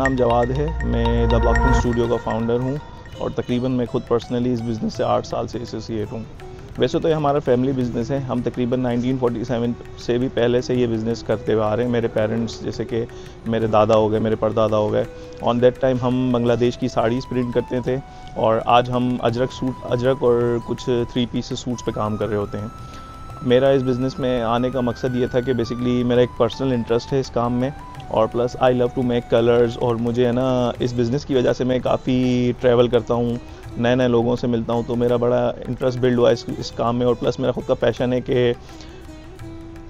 नाम जवाद है। मैं द ब्लॉक प्रिंट स्टूडियो का फाउंडर हूँ और तकरीबन मैं खुद पर्सनली इस बिज़नेस से 8 साल से एसोसिएट हूँ। वैसे तो ये हमारा फैमिली बिज़नेस है। हम तकरीबन 1947 से भी पहले से ये बिज़नेस करते हुए आ रहे हैं। मेरे पेरेंट्स जैसे कि मेरे दादा हो गए, मेरे परदादा हो गए, ऑन दैट टाइम हम बांग्लादेश की साड़ीज़ प्रिंट करते थे और आज हम अजरक और कुछ 3 पीसेस सूट्स पे काम कर रहे होते हैं। मेरा इस बिज़नेस में आने का मकसद ये था कि बेसिकली मेरा एक पर्सनल इंटरेस्ट है इस काम में और plus I love to make colours और मुझे है ना इस बिज़नेस की वजह से मैं काफ़ी ट्रैवल करता हूँ, नए नए लोगों से मिलता हूँ, तो मेरा बड़ा इंटरेस्ट बिल्ड हुआ इस काम में और प्लस मेरा खुद का पैशन है कि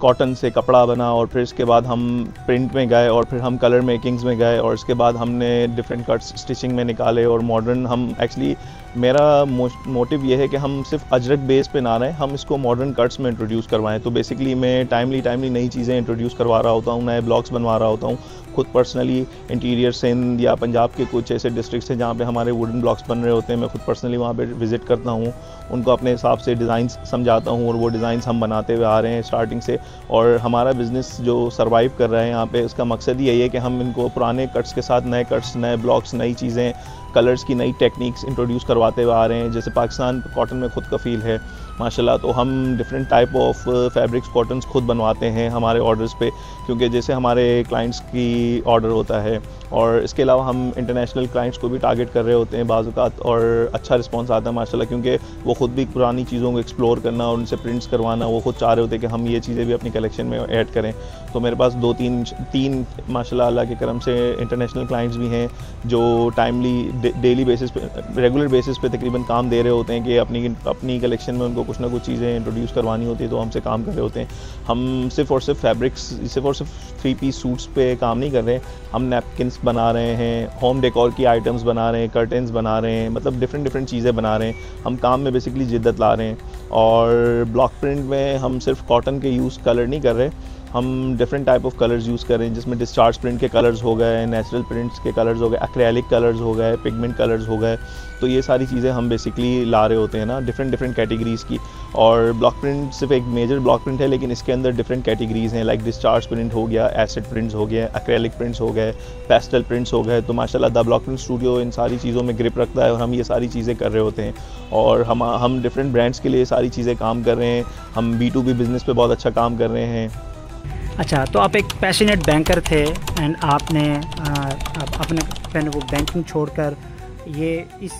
कॉटन से कपड़ा बना और फिर इसके बाद हम प्रिंट में गए और फिर हम कलर मेकिंग्स में गए और इसके बाद हमने डिफरेंट कट्स स्टिचिंग में निकाले और मॉडर्न हम एक्चुअली मेरा मोटिव ये है कि हम सिर्फ अजरक बेस पे ना रहें, हम इसको मॉडर्न कट्स में इंट्रोड्यूस करवाएं। तो बेसिकली मैं टाइमली नई चीज़ें इंट्रोड्यूस करवा रहा होता हूँ, नए ब्लॉग्स बनवा रहा होता हूँ। खुद पर्सनली इंटीरियर सिंध या पंजाब के कुछ ऐसे डिस्ट्रिक्ट्स हैं जहाँ पे हमारे वुडन ब्लॉक्स बन रहे होते हैं, मैं खुद पर्सनली वहाँ पे विज़िट करता हूँ, उनको अपने हिसाब से डिज़ाइंस समझाता हूँ और वो डिज़ाइंस हम बनाते हुए आ रहे हैं स्टार्टिंग से। और हमारा बिज़नेस जो सर्वाइव कर रहा है यहाँ पे, उसका मकसद ही यही है कि हम इनको पुराने कट्स के साथ नए कट्स, नए ब्लॉक्स, नई चीज़ें, कलर्स की नई टेक्निक्स इंट्रोड्यूस करवाते हुए आ रहे हैं। जैसे पाकिस्तान कॉटन में खुद का फील है माशाल्लाह, तो हम different type of fabrics cottons खुद बनवाते हैं हमारे ऑर्डर्स पे, क्योंकि जैसे हमारे क्लाइंट्स की ऑर्डर होता है और इसके अलावा हम इंटरनेशनल क्लाइंट्स को भी टारगेट कर रहे होते हैं बाज़ औक़ात और अच्छा रिस्पांस आता है माशाल्लाह, क्योंकि वो ख़ुद भी पुरानी चीज़ों को एक्सप्लोर करना और उनसे प्रिंट्स करवाना, वो खुद चाह रहे होते हैं कि हम ये चीज़ें भी अपनी कलेक्शन में ऐड करें। तो मेरे पास 2-3 माशाल्लाह अल्लाह के करम से इंटरनेशनल क्लाइंट्स भी हैं जो टाइमली डेली बेसिस पे, रेगुलर बेसिस पे तकरीबन काम दे रहे होते हैं कि अपनी कलेक्शन में उनको कुछ ना कुछ चीज़ें इंट्रोड्यूस करवानी होती है, तो हमसे काम कर रहे होते हैं। हम सिर्फ़ और सिर्फ फैब्रिक्स, सिर्फ और सिर्फ 3 पीस सूट्स पे काम नहीं कर रहे, हम नैपकिन्स बना रहे हैं, होम डेकोर की आइटम्स बना रहे हैं, कर्टन्स बना रहे हैं, मतलब डिफरेंट चीज़ें बना रहे हैं। हम काम में बेसिकली जिद्दत ला रहे हैं और ब्लॉक प्रिंट में हम सिर्फ कॉटन के यूज़ कलर नहीं कर रहे, हम different type of colours use कर रहे हैं, जिसमें डिस्चार्ज प्रिंट के कलर्स हो गए, नेचुरल प्रिंट्स के कलर्स हो गए, एक्रेलिक कलर्स हो गए, पिगमेंट कलर्स हो गए। तो ये सारी चीज़ें हम बेसिकली ला रहे होते हैं ना डिफरेंट कैटेगरीज़ की। और ब्लॉक प्रिंट सिर्फ एक मेजर ब्लॉक प्रिंट है, लेकिन इसके अंदर डिफरेंट कैटेगरीज़ हैं, लाइक डिस्चार्ज प्रिंट हो गया, एसिड प्रिंट्स हो गए, एक्रेलिक प्रिंट्स हो गए, पेस्टल प्रिंट्स हो गए। तो माशाल्लाह द ब्लॉक प्रिंट स्टूडियो इन सारी चीज़ों में ग्रिप रखता है और हम ये सारी चीज़ें कर रहे होते हैं और हम डिफरेंट ब्रांड्स के लिए सारी चीज़ें काम कर रहे हैं। हम B2B बिज़नेस पे बहुत अच्छा काम कर रहे हैं। अच्छा, तो आप एक पैशनेट बैंकर थे एंड आपने वो बैंकिंग छोड़कर ये इस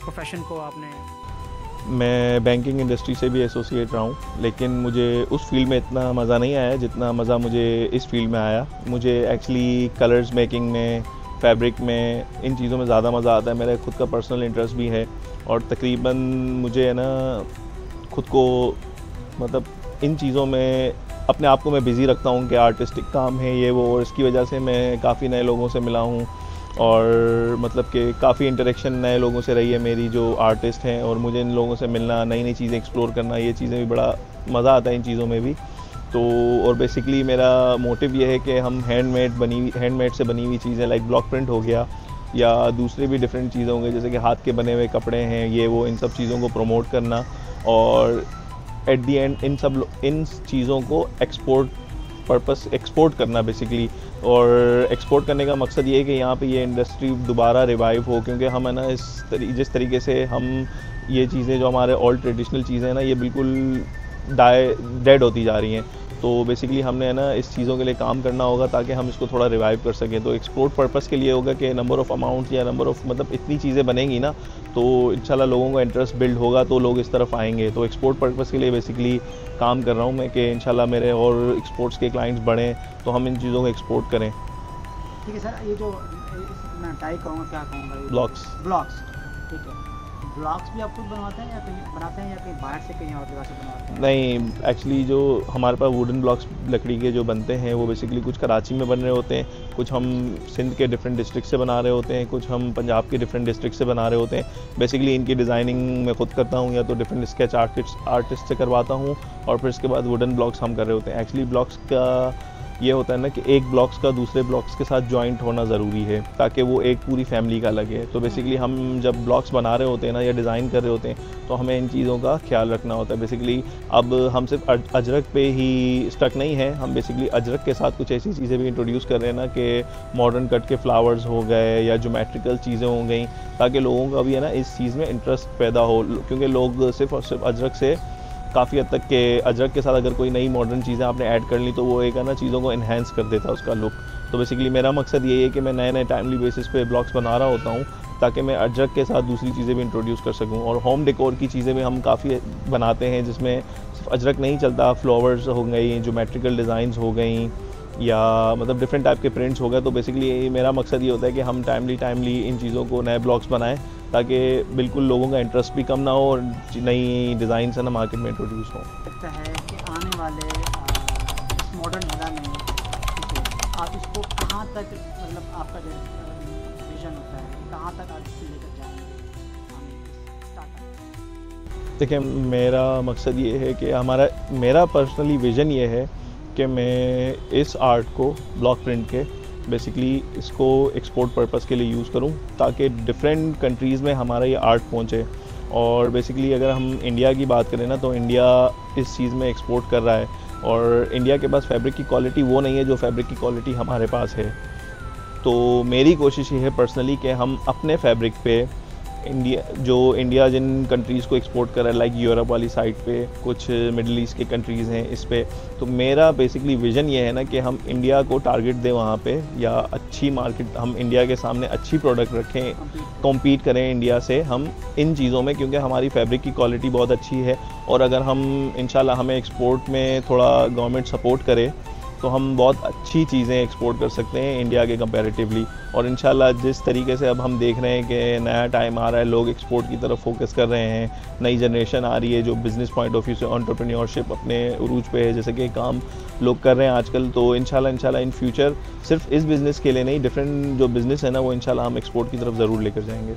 प्रोफेशन को आपने। मैं बैंकिंग इंडस्ट्री से भी एसोसिएट रहा हूँ, लेकिन मुझे उस फील्ड में इतना मज़ा नहीं आया जितना मज़ा मुझे इस फील्ड में आया। मुझे एक्चुअली कलर्स मेकिंग में, फैब्रिक में, इन चीज़ों में ज़्यादा मज़ा आता है। मेरा खुद का पर्सनल इंटरेस्ट भी है और तकरीबन मुझे है ना खुद को मतलब इन चीज़ों में अपने आप को मैं बिज़ी रखता हूँ कि आर्टिस्टिक काम है ये वो, और इसकी वजह से मैं काफ़ी नए लोगों से मिला हूँ और मतलब कि काफ़ी इंटरेक्शन नए लोगों से रही है मेरी जो आर्टिस्ट हैं, और मुझे इन लोगों से मिलना, नई चीज़ें एक्सप्लोर करना, ये चीज़ें भी बड़ा मज़ा आता है इन चीज़ों में भी। तो और बेसिकली मेरा मोटिव ये है कि हम हैंडमेड से बनी हुई चीज़ें लाइक ब्लॉक प्रिंट हो गया या दूसरे भी डिफरेंट चीज़ें होंगे जैसे कि हाथ के बने हुए कपड़े हैं ये वो, इन सब चीज़ों को प्रमोट करना और एट दी एंड इन चीज़ों को एक्सपोर्ट करना बेसिकली। और एक्सपोर्ट करने का मकसद ये है कि यहाँ पे ये इंडस्ट्री दोबारा रिवाइव हो, क्योंकि हम है ना जिस तरीके से हम ये चीज़ें जो हमारे ऑल ट्रेडिशनल चीज़ें हैं ना ये बिल्कुल डेड होती जा रही हैं। तो बेसिकली हमने है ना इस चीज़ों के लिए काम करना होगा ताकि हम इसको थोड़ा रिवाइव कर सकें। तो एक्सपोर्ट पर्पस के लिए होगा कि नंबर ऑफ़ अमाउंट या नंबर ऑफ़ मतलब इतनी चीज़ें बनेंगी ना तो इंशाल्लाह लोगों का इंटरेस्ट बिल्ड होगा तो लोग इस तरफ आएंगे। तो एक्सपोर्ट पर्पस के लिए बेसिकली काम कर रहा हूँ मैं कि इंशाल्लाह मेरे और एक्सपोर्ट्स के क्लाइंट्स बढ़ें तो हम इन चीज़ों को एक्सपोर्ट करें। ठीक है सर, ये जो मैं टाइप कहूँगा क्या कहूँगा, ब्लॉक्स ठीक है, ब्लॉक्स भी आप खुद बनवाते हैं या कहीं बनाते हैं या कहीं बाहर से कहीं और जगह से बनवाते हैं? नहीं, एक्चुअली जो हमारे पास वुडन ब्लॉक्स लकड़ी के जो बनते हैं वो बेसिकली कुछ कराची में बन रहे होते हैं, कुछ हम सिंध के डिफरेंट डिस्ट्रिक्ट से बना रहे होते हैं, कुछ हम पंजाब के डिफरेंट डिस्ट्रिक्ट से बना रहे होते हैं। बेसिकली इनकी डिज़ाइनिंग मैं खुद करता हूँ या तो डिफरेंट स्केच आर्टिस्ट से करवाता हूँ और फिर इसके बाद वुडन ब्लॉक्स हम कर रहे होते हैं। एक्चुअली ब्लॉक्स का ये होता है ना कि एक ब्लॉक्स का दूसरे ब्लॉक्स के साथ जॉइंट होना ज़रूरी है ताकि वो एक पूरी फैमिली का लगे। तो बेसिकली हम जब ब्लॉक्स बना रहे होते हैं ना या डिज़ाइन कर रहे होते हैं तो हमें इन चीज़ों का ख्याल रखना होता है। बेसिकली अब हम सिर्फ अजरक पे ही स्टक नहीं है, हम बेसिकली अजरक के साथ कुछ ऐसी चीज़ें भी इंट्रोड्यूस कर रहे हैं ना कि मॉडर्न कट के फ्लावर्स हो गए या ज्योमेट्रिकल चीज़ें हो गई, ताकि लोगों का भी है ना इस चीज़ में इंटरेस्ट पैदा हो, क्योंकि लोग सिर्फ और सिर्फ अजरक से काफ़ी हद तक के अजरक के साथ अगर कोई नई मॉडर्न चीज़ें आपने ऐड कर ली तो वो एक है ना चीज़ों को इन्हेंस कर देता है उसका लुक। तो बेसिकली मेरा मकसद ये है कि मैं नए नए टाइमली बेसिस पे ब्लॉग्स बना रहा होता हूँ ताकि मैं अजरक के साथ दूसरी चीज़ें भी इंट्रोड्यूस कर सकूँ। और होम डेकोर की चीज़ें भी हम काफ़ी बनाते हैं जिसमें सिर्फ अजरक नहीं चलता, फ्लावर्स हो गई, ज्योमेट्रिकल डिज़ाइंस हो गई या मतलब डिफरेंट टाइप के प्रिंट्स हो गए। तो बेसिकली मेरा मकसद ये होता है कि हम टाइमली इन चीज़ों को नए ब्लॉग्स बनाएं ताकि बिल्कुल लोगों का इंटरेस्ट भी कम ना हो और नई डिज़ाइन है ना मार्केट में इंट्रोड्यूस हो। लगता है कि आने वाले इस मॉडर्न एरा में आप इसको कहाँ तक, मतलब आपका जो विजन होता है कहाँ तक आप इसको लेकर जाएंगे? देखिए, मेरा मकसद ये है कि मेरा पर्सनली विज़न ये है कि मैं इस आर्ट को ब्लॉक प्रिंट के बेसिकली इसको एक्सपोर्ट पर्पस के लिए यूज़ करूं ताकि डिफरेंट कंट्रीज़ में हमारा ये आर्ट पहुंचे। और बेसिकली अगर हम इंडिया की बात करें ना तो इंडिया इस चीज़ में एक्सपोर्ट कर रहा है और इंडिया के पास फैब्रिक की क्वालिटी वो नहीं है जो फैब्रिक की क्वालिटी हमारे पास है। तो मेरी कोशिश ये है पर्सनली कि हम अपने फैब्रिक पे इंडिया जिन कंट्रीज़ को एक्सपोर्ट कर रहा है, लाइक यूरोप वाली साइड पे कुछ मिडल ईस्ट के कंट्रीज़ हैं इस पे, तो मेरा बेसिकली विज़न ये है ना कि हम इंडिया को टारगेट दें वहाँ पे या अच्छी मार्केट, हम इंडिया के सामने अच्छी प्रोडक्ट रखें, कॉम्पीट करें इंडिया से हम इन चीज़ों में, क्योंकि हमारी फैब्रिक की क्वालिटी बहुत अच्छी है। और अगर हम इंशाल्लाह हमें एक्सपोर्ट में थोड़ा गवर्नमेंट सपोर्ट करे तो हम बहुत अच्छी चीज़ें एक्सपोर्ट कर सकते हैं इंडिया के कंपैरेटिवली। और इंशाल्लाह जिस तरीके से अब हम देख रहे हैं कि नया टाइम आ रहा है, लोग एक्सपोर्ट की तरफ फोकस कर रहे हैं, नई जनरेशन आ रही है जो बिज़नेस पॉइंट ऑफ व्यू से एंटरप्रेन्योरशिप अपने उरूज पे है, जैसे कि काम लोग कर रहे हैं आजकल। तो इंशाल्लाह इन फ्यूचर सिर्फ इस बिज़नेस के लिए नहीं, डिफरेंट जो बिज़नेस है ना वो इंशाल्लाह हम एक्सपोर्ट की तरफ ज़रूर लेकर जाएंगे।